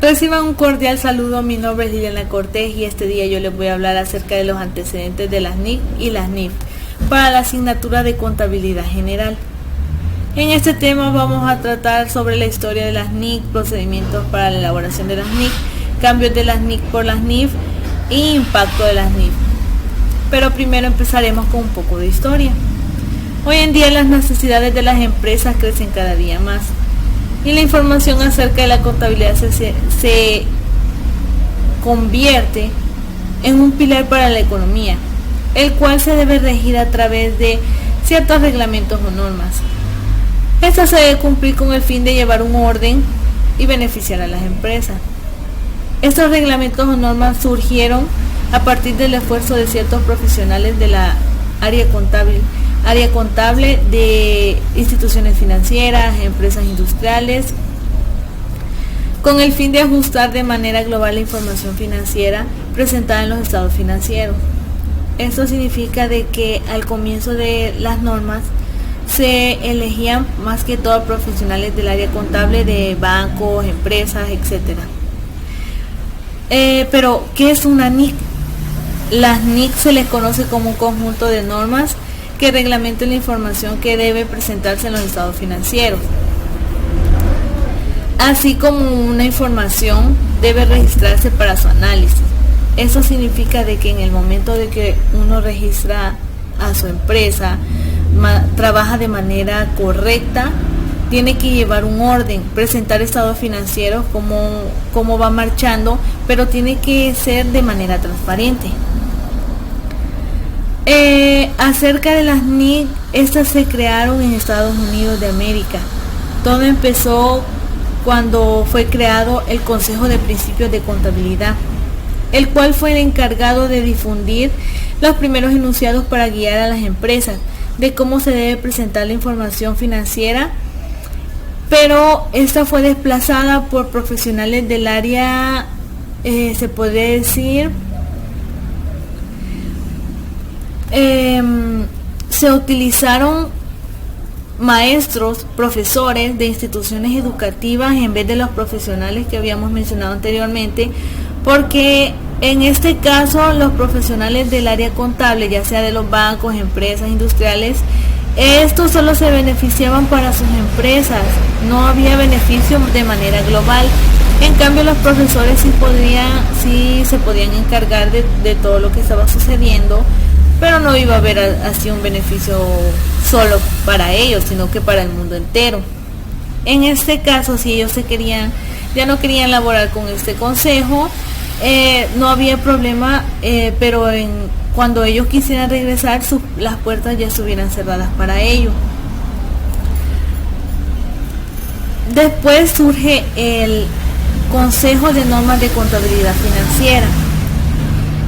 Reciban un cordial saludo, mi nombre es Liliana Cortés y este día yo les voy a hablar acerca de los antecedentes de las NIC y las NIF para la asignatura de Contabilidad General. En este tema vamos a tratar sobre la historia de las NIC, procedimientos para la elaboración de las NIC, cambios de las NIC por las NIF y impacto de las NIF. Pero primero empezaremos con un poco de historia. Hoy en día las necesidades de las empresas crecen cada día más y la información acerca de la contabilidad se convierte en un pilar para la economía, el cual se debe regir a través de ciertos reglamentos o normas. Esto se debe cumplir con el fin de llevar un orden y beneficiar a las empresas. Estos reglamentos o normas surgieron a partir del esfuerzo de ciertos profesionales de la área contable de instituciones financieras, empresas industriales, con el fin de ajustar de manera global la información financiera presentada en los estados financieros. Esto significa de que al comienzo de las normas se elegían más que todo profesionales del área contable de bancos, empresas, etc. Pero, ¿qué es una NIC? Las NIC se les conoce como un conjunto de normas que reglamentan la información que debe presentarse en los estados financieros, así como una información debe registrarse para su análisis. Eso significa de que en el momento de que uno registra a su empresa, trabaja de manera correcta, tiene que llevar un orden, presentar estados financieros, cómo va marchando, pero tiene que ser de manera transparente. Acerca de las NIC, estas se crearon en Estados Unidos de América. Todo empezó cuando fue creado el Consejo de Principios de Contabilidad, el cual fue el encargado de difundir los primeros enunciados para guiar a las empresas de cómo se debe presentar la información financiera, pero esta fue desplazada por profesionales del área, se puede decir, se utilizaron maestros, profesores de instituciones educativas en vez de los profesionales que habíamos mencionado anteriormente, porque en este caso los profesionales del área contable, ya sea de los bancos, empresas, industriales, estos solo se beneficiaban para sus empresas, no había beneficio de manera global. En cambio los profesores sí se podían encargar de todo lo que estaba sucediendo, pero no iba a haber así un beneficio solo para ellos, sino que para el mundo entero. En este caso, si ellos ya no querían laborar con este consejo, no había problema, pero cuando ellos quisieran regresar, las puertas ya estuvieran cerradas para ellos. Después surge el Consejo de Normas de Contabilidad Financiera,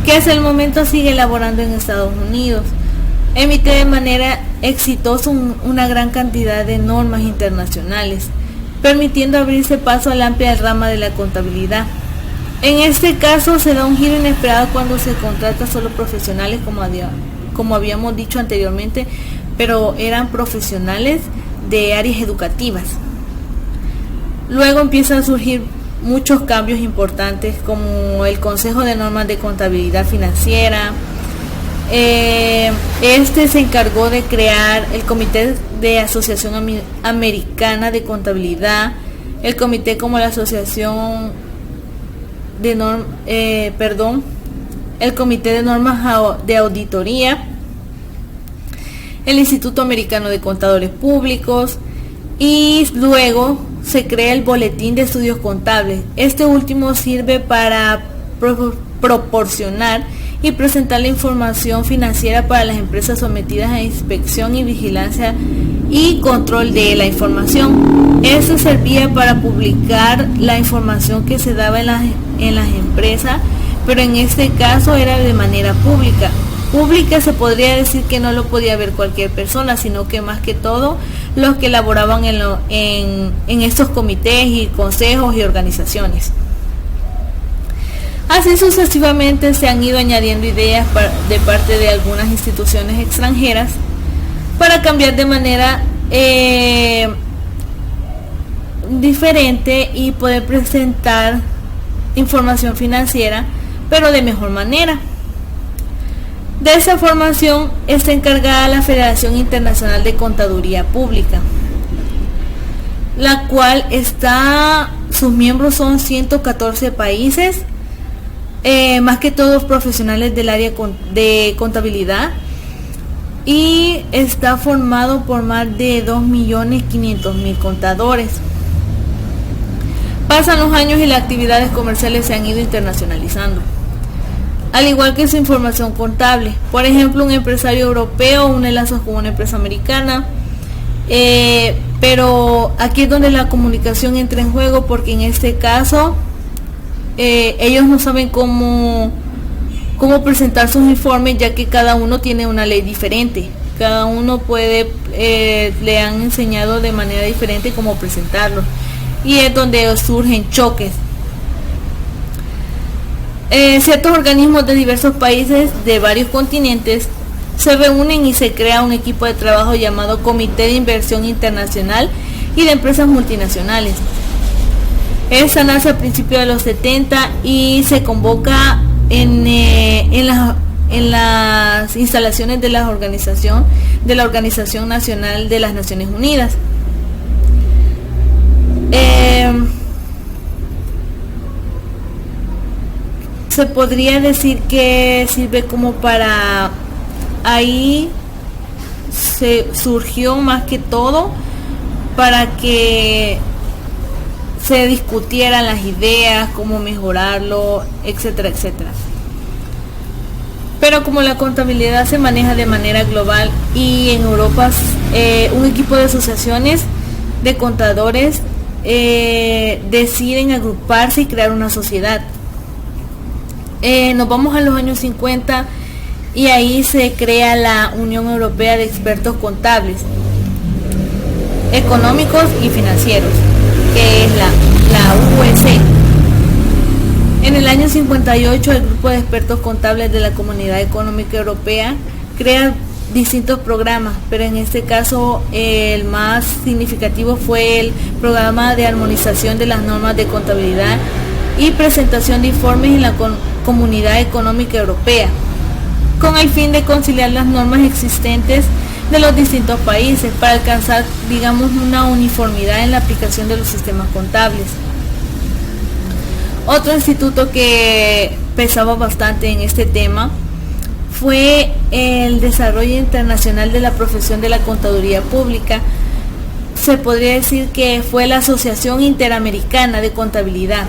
que hasta el momento sigue elaborando en Estados Unidos. Emite de manera exitosa una gran cantidad de normas internacionales, permitiendo abrirse paso a la amplia rama de la contabilidad. En este caso se da un giro inesperado cuando se contrata solo profesionales, como habíamos dicho anteriormente, pero eran profesionales de áreas educativas. Luego empiezan a surgir muchos cambios importantes, como el Consejo de Normas de Contabilidad Financiera. Este se encargó de crear el Comité de Asociación Americana de Contabilidad, el Comité como la Asociación de el Comité de Normas de Auditoría, el Instituto Americano de Contadores Públicos, y luego se crea el Boletín de Estudios Contables. Este último sirve para proporcionar y presentar la información financiera para las empresas sometidas a inspección y vigilancia y control de la información. Esto servía para publicar la información que se daba en las empresas, pero en este caso era de manera pública. Pública se podría decir que no lo podía ver cualquier persona, sino que más que todo los que laboraban en estos comités y consejos y organizaciones. Así sucesivamente se han ido añadiendo ideas de parte de algunas instituciones extranjeras para cambiar de manera diferente y poder presentar información financiera, pero de mejor manera. De esa formación está encargada la Federación Internacional de Contaduría Pública, la cual sus miembros son 114 países, más que todos profesionales del área de contabilidad, y está formado por más de 2.500.000 contadores. Pasan los años y las actividades comerciales se han ido internacionalizando, al igual que su información contable. Por ejemplo, un empresario europeo une lazos con una empresa americana, pero aquí es donde la comunicación entra en juego, porque en este caso ellos no saben cómo presentar sus informes, ya que cada uno tiene una ley diferente. Cada uno le han enseñado de manera diferente cómo presentarlo, y es donde surgen choques. Ciertos organismos de diversos países de varios continentes se reúnen y se crea un equipo de trabajo llamado Comité de Inversión Internacional y de Empresas Multinacionales. Esta nace a principios de los 70 y se convoca en las instalaciones de la Organización Nacional de las Naciones Unidas. Se podría decir que sirve como para, ahí se surgió más que todo para que se discutieran las ideas, cómo mejorarlo, etcétera, etcétera. Pero como la contabilidad se maneja de manera global, y en Europa un equipo de asociaciones de contadores deciden agruparse y crear una sociedad. Nos vamos a los años 50 y ahí se crea la Unión Europea de Expertos Contables, Económicos y Financieros, que es la UEC. En el año 58 el grupo de expertos contables de la Comunidad Económica Europea crea distintos programas, pero en este caso el más significativo fue el programa de armonización de las normas de contabilidad y presentación de informes en la Comunidad Económica Europea, con el fin de conciliar las normas existentes de los distintos países para alcanzar, digamos, una uniformidad en la aplicación de los sistemas contables. Otro instituto que pesaba bastante en este tema fue el desarrollo internacional de la profesión de la contaduría pública. Se podría decir que fue la Asociación Interamericana de Contabilidad,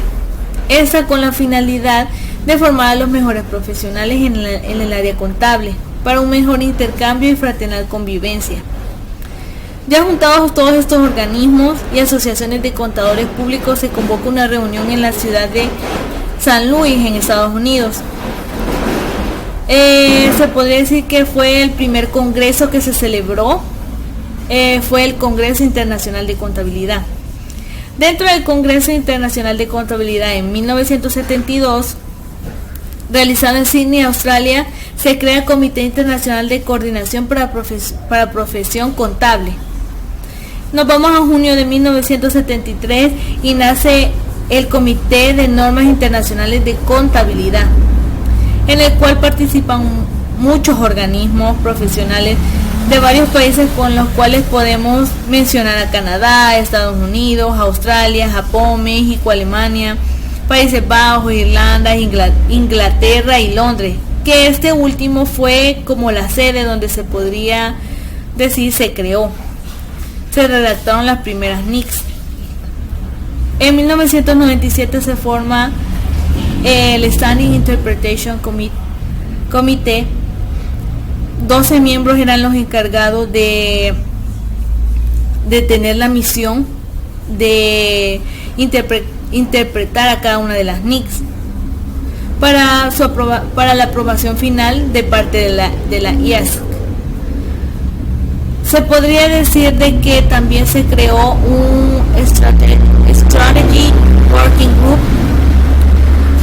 esta con la finalidad de formar a los mejores profesionales en el área contable para un mejor intercambio y fraternal convivencia. Ya juntados todos estos organismos y asociaciones de contadores públicos, se convoca una reunión en la ciudad de San Luis, en Estados Unidos. Se podría decir que fue el primer congreso que se celebró, fue el Congreso Internacional de Contabilidad. Dentro del Congreso Internacional de Contabilidad en 1972, realizado en Sydney, Australia, se crea el Comité Internacional de Coordinación para Profesión Contable. Nos vamos a junio de 1973 y nace el Comité de Normas Internacionales de Contabilidad, en el cual participan muchos organismos profesionales de varios países, con los cuales podemos mencionar a Canadá, Estados Unidos, Australia, Japón, México, Alemania, Países Bajos, Irlanda, Inglaterra y Londres, que este último fue como la sede donde se podría decir se creó. Se redactaron las primeras NICs. En 1997 se forma el Standing Interpretation Committee. 12 miembros eran los encargados de tener la misión de interpretar a cada una de las NICs para la aprobación final de parte de la IASC. Se podría decir de que también se creó un Strategy Working Group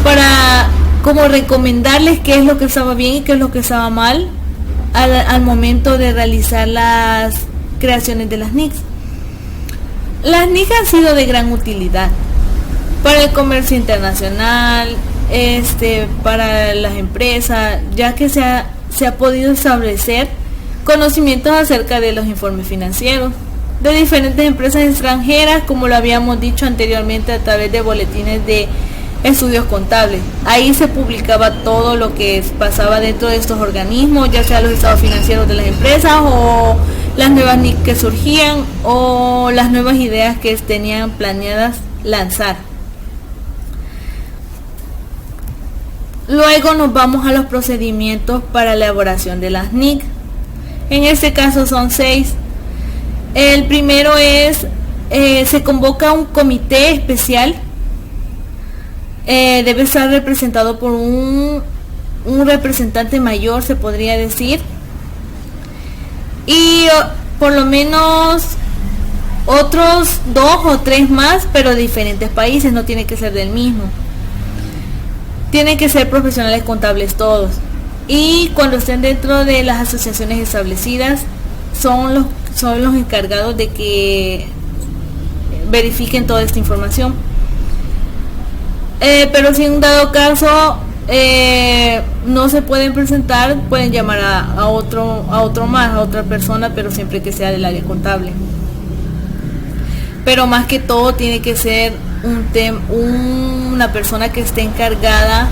para como recomendarles qué es lo que estaba bien y qué es lo que estaba mal al momento de realizar las creaciones de las NICs. Las NICs han sido de gran utilidad, para el comercio internacional, para las empresas, ya que se ha podido establecer conocimientos acerca de los informes financieros de diferentes empresas extranjeras, como lo habíamos dicho anteriormente, a través de boletines de estudios contables. Ahí se publicaba todo lo que pasaba dentro de estos organismos, ya sea los estados financieros de las empresas o las nuevas NIC que surgían o las nuevas ideas que tenían planeadas lanzar. Luego nos vamos a los procedimientos para la elaboración de las NIC. En este caso son 6. El primero es, se convoca un comité especial, debe estar representado por un representante mayor, se podría decir, y por lo menos otros 2 o 3 más, pero de diferentes países, no tiene que ser del mismo. Tienen que ser profesionales contables todos, y cuando estén dentro de las asociaciones establecidas son los encargados de que verifiquen toda esta información. Pero si en un dado caso no se pueden presentar, pueden llamar a otra persona, pero siempre que sea del área contable. Pero más que todo tiene que ser una persona que esté encargada,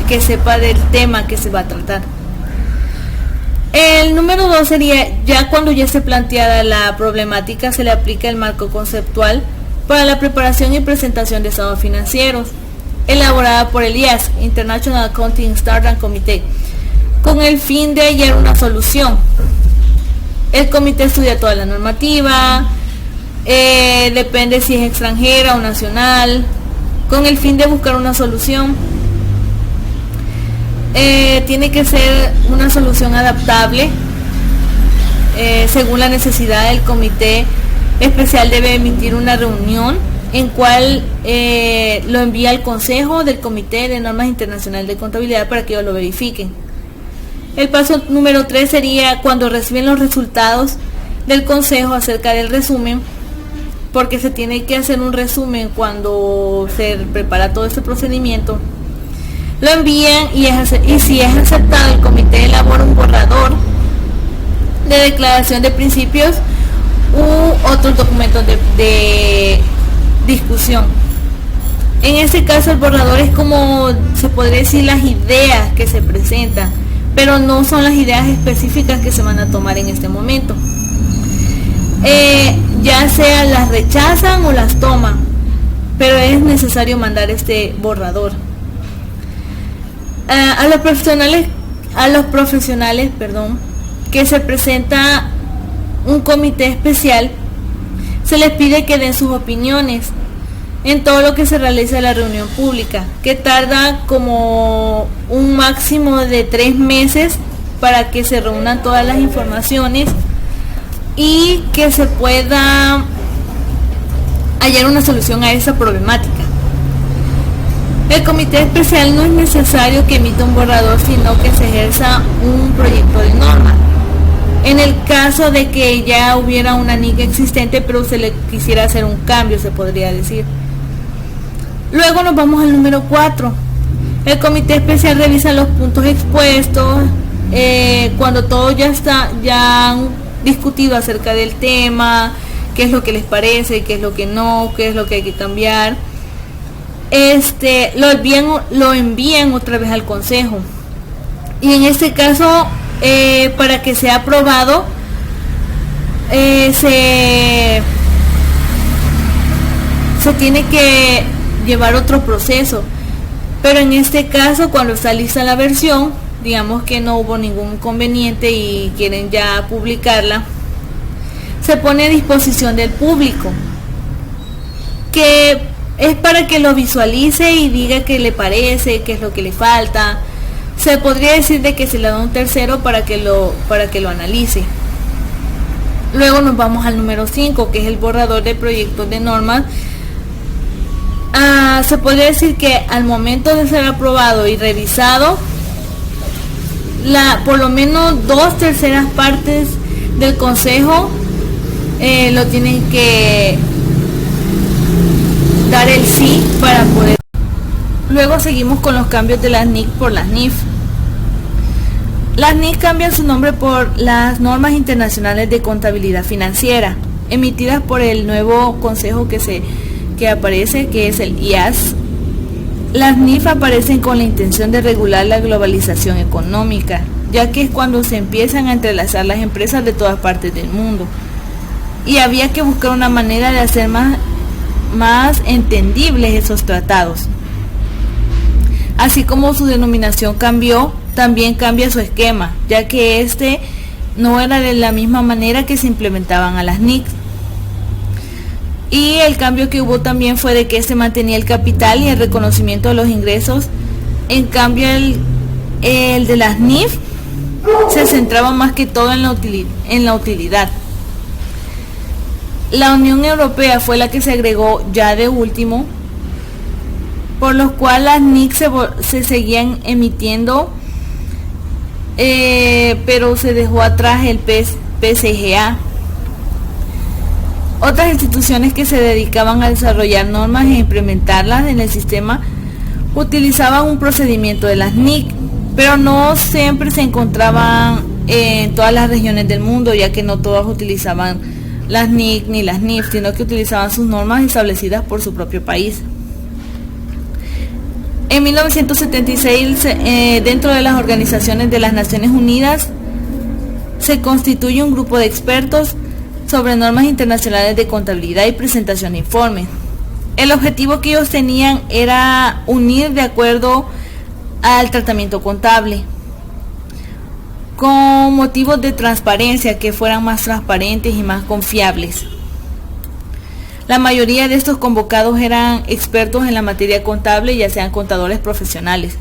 que sepa del tema que se va a tratar. El número 2 sería, ya cuando ya esté planteada la problemática, se le aplica el marco conceptual para la preparación y presentación de estados financieros, elaborada por el IAS, International Accounting Standards Committee, con el fin de hallar una solución. El comité estudia toda la normativa, depende si es extranjera o nacional, con el fin de buscar una solución. Tiene que ser una solución adaptable según la necesidad. El comité especial debe emitir una reunión en cual lo envía al Consejo del Comité de Normas Internacional de Contabilidad para que ellos lo verifiquen. El paso número 3 sería cuando reciben los resultados del Consejo acerca del resumen, porque se tiene que hacer un resumen cuando se prepara todo este procedimiento. Lo envían y si es aceptado, el comité elabora un borrador de declaración de principios u otros documentos de discusión. En este caso el borrador es como se podría decir las ideas que se presentan, pero no son las ideas específicas que se van a tomar en este momento. Ya sea las rechazan o las toman, pero es necesario mandar este borrador. A los profesionales, que se presenta un comité especial, se les pide que den sus opiniones en todo lo que se realiza en la reunión pública, que tarda como un máximo de 3 meses para que se reúnan todas las informaciones y que se pueda hallar una solución a esa problemática. El comité especial no es necesario que emita un borrador, sino que se ejerza un proyecto de norma. En el caso de que ya hubiera una NIC existente, pero se le quisiera hacer un cambio, se podría decir. Luego nos vamos al número 4. El comité especial revisa los puntos expuestos, cuando todos ya han discutido acerca del tema, qué es lo que les parece, qué es lo que no, qué es lo que hay que cambiar. Lo envían otra vez al Consejo, y en este caso para que sea aprobado se tiene que llevar otro proceso, pero en este caso cuando está lista la versión, digamos que no hubo ningún inconveniente y quieren ya publicarla, se pone a disposición del público, que es para que lo visualice y diga qué le parece, qué es lo que le falta. Se podría decir de que se le da un tercero para que lo analice. Luego nos vamos al número 5, que es el borrador de proyectos de normas. Se podría decir que al momento de ser aprobado y revisado, por lo menos 2/3 partes del Consejo lo tienen que dar el sí para poder. Luego seguimos con los cambios de las NIC por las NIF. Las NIC cambian su nombre por las normas internacionales de contabilidad financiera, emitidas por el nuevo consejo que aparece, que es el IAS. Las NIF aparecen con la intención de regular la globalización económica, ya que es cuando se empiezan a entrelazar las empresas de todas partes del mundo. Y había que buscar una manera de hacer más entendibles esos tratados. Así como su denominación cambió, también cambia su esquema, ya que este no era de la misma manera que se implementaban a las NIC. Y el cambio que hubo también fue de que se mantenía el capital y el reconocimiento de los ingresos. En cambio el de las NIF se centraba más que todo en la utilidad. La Unión Europea fue la que se agregó ya de último, por lo cual las NIC se seguían emitiendo, pero se dejó atrás el PCGA. Otras instituciones que se dedicaban a desarrollar normas e implementarlas en el sistema utilizaban un procedimiento de las NIC, pero no siempre se encontraban en todas las regiones del mundo, ya que no todas utilizaban las NIC ni las NIF, sino que utilizaban sus normas establecidas por su propio país. En 1976, dentro de las organizaciones de las Naciones Unidas, se constituye un grupo de expertos sobre normas internacionales de contabilidad y presentación de informes. El objetivo que ellos tenían era unir de acuerdo al tratamiento contable, con motivos de transparencia, que fueran más transparentes y más confiables. La mayoría de estos convocados eran expertos en la materia contable, ya sean contadores profesionales.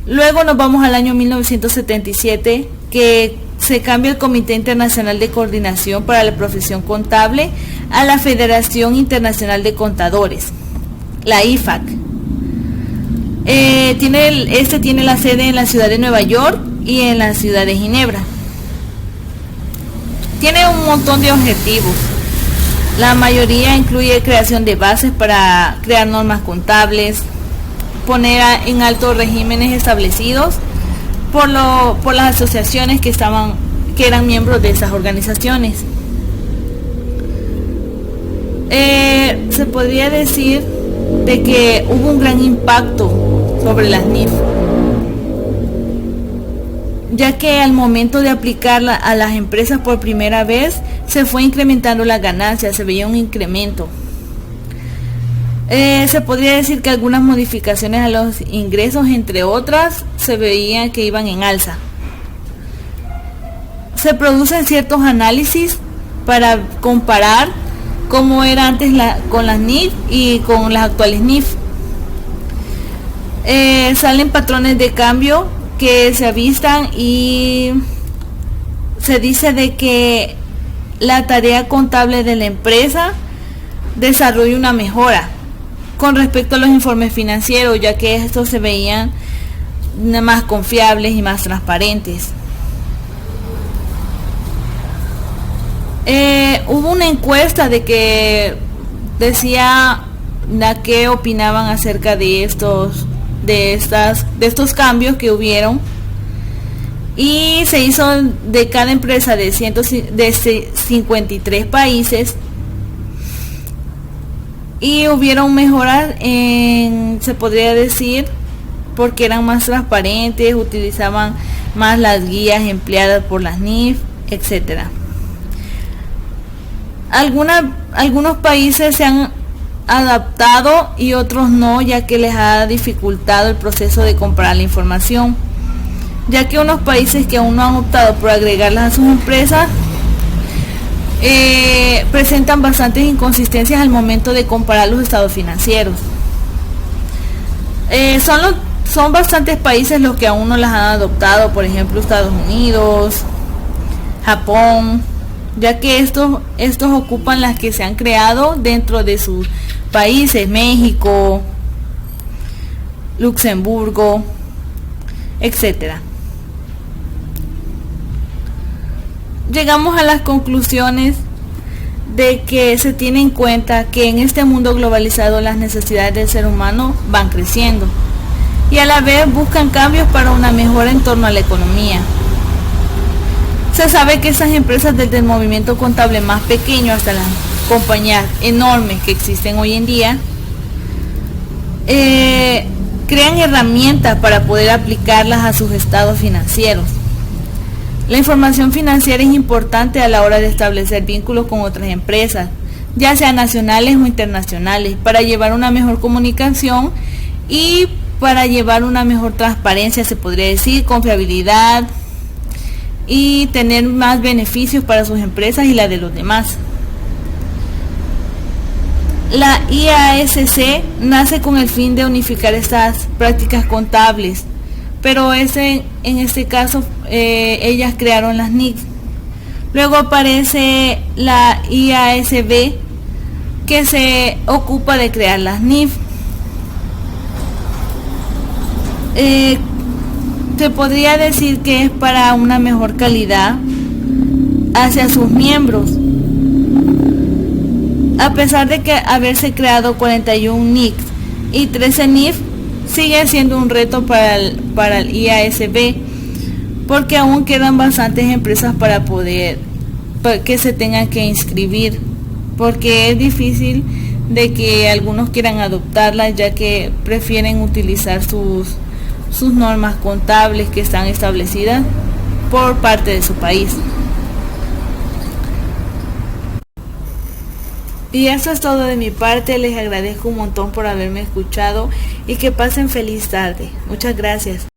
Luego nos vamos al año 1977, que se cambia el Comité Internacional de Coordinación para la Profesión Contable a la Federación Internacional de Contadores, la IFAC. Tiene la sede en la ciudad de Nueva York y en la ciudad de Ginebra. Tiene un montón de objetivos. La mayoría incluye creación de bases para crear normas contables, poner en alto regímenes establecidos por las asociaciones que eran miembros de esas organizaciones. Se podría decir de que hubo un gran impacto sobre las NIF, ya que al momento de aplicarla a las empresas por primera vez, se fue incrementando las ganancias, se veía un incremento. Se podría decir que algunas modificaciones a los ingresos, entre otras, se veían que iban en alza. Se producen ciertos análisis para comparar cómo era antes con las NIF y con las actuales NIF. Salen patrones de cambio que se avistan y se dice de que la tarea contable de la empresa desarrolla una mejora con respecto a los informes financieros, ya que estos se veían más confiables y más transparentes. Hubo una encuesta de que decía qué opinaban acerca de estos cambios que hubieron, y se hizo de cada empresa de 53 países, y hubieron mejoras se podría decir, porque eran más transparentes, utilizaban más las guías empleadas por las NIF, etcétera. Algunos países se han adaptado y otros no, ya que les ha dificultado el proceso de comparar la información, ya que unos países que aún no han optado por agregarlas a sus empresas presentan bastantes inconsistencias al momento de comparar los estados financieros. Son bastantes países los que aún no las han adoptado, por ejemplo Estados Unidos, Japón, ya que estos ocupan las que se han creado dentro de sus países, México, Luxemburgo, etcétera. Llegamos a las conclusiones de que se tiene en cuenta que en este mundo globalizado las necesidades del ser humano van creciendo y a la vez buscan cambios para una mejora en torno a la economía. Se sabe que esas empresas desde el movimiento contable más pequeño hasta las compañías enormes que existen hoy en día crean herramientas para poder aplicarlas a sus estados financieros. La información financiera es importante a la hora de establecer vínculos con otras empresas, ya sean nacionales o internacionales, para llevar una mejor comunicación y para llevar una mejor transparencia, se podría decir, confiabilidad y tener más beneficios para sus empresas y la de los demás. La IASC nace con el fin de unificar estas prácticas contables, pero en este caso ellas crearon las NIF. Luego aparece la IASB, que se ocupa de crear las NIF. Se podría decir que es para una mejor calidad hacia sus miembros. A pesar de que haberse creado 41 NIF y 13 NIF, sigue siendo un reto para el IASB, porque aún quedan bastantes empresas para que se tengan que inscribir, porque es difícil de que algunos quieran adoptarlas, ya que prefieren utilizar sus normas contables que están establecidas por parte de su país. Y eso es todo de mi parte. Les agradezco un montón por haberme escuchado y que pasen feliz tarde. Muchas gracias.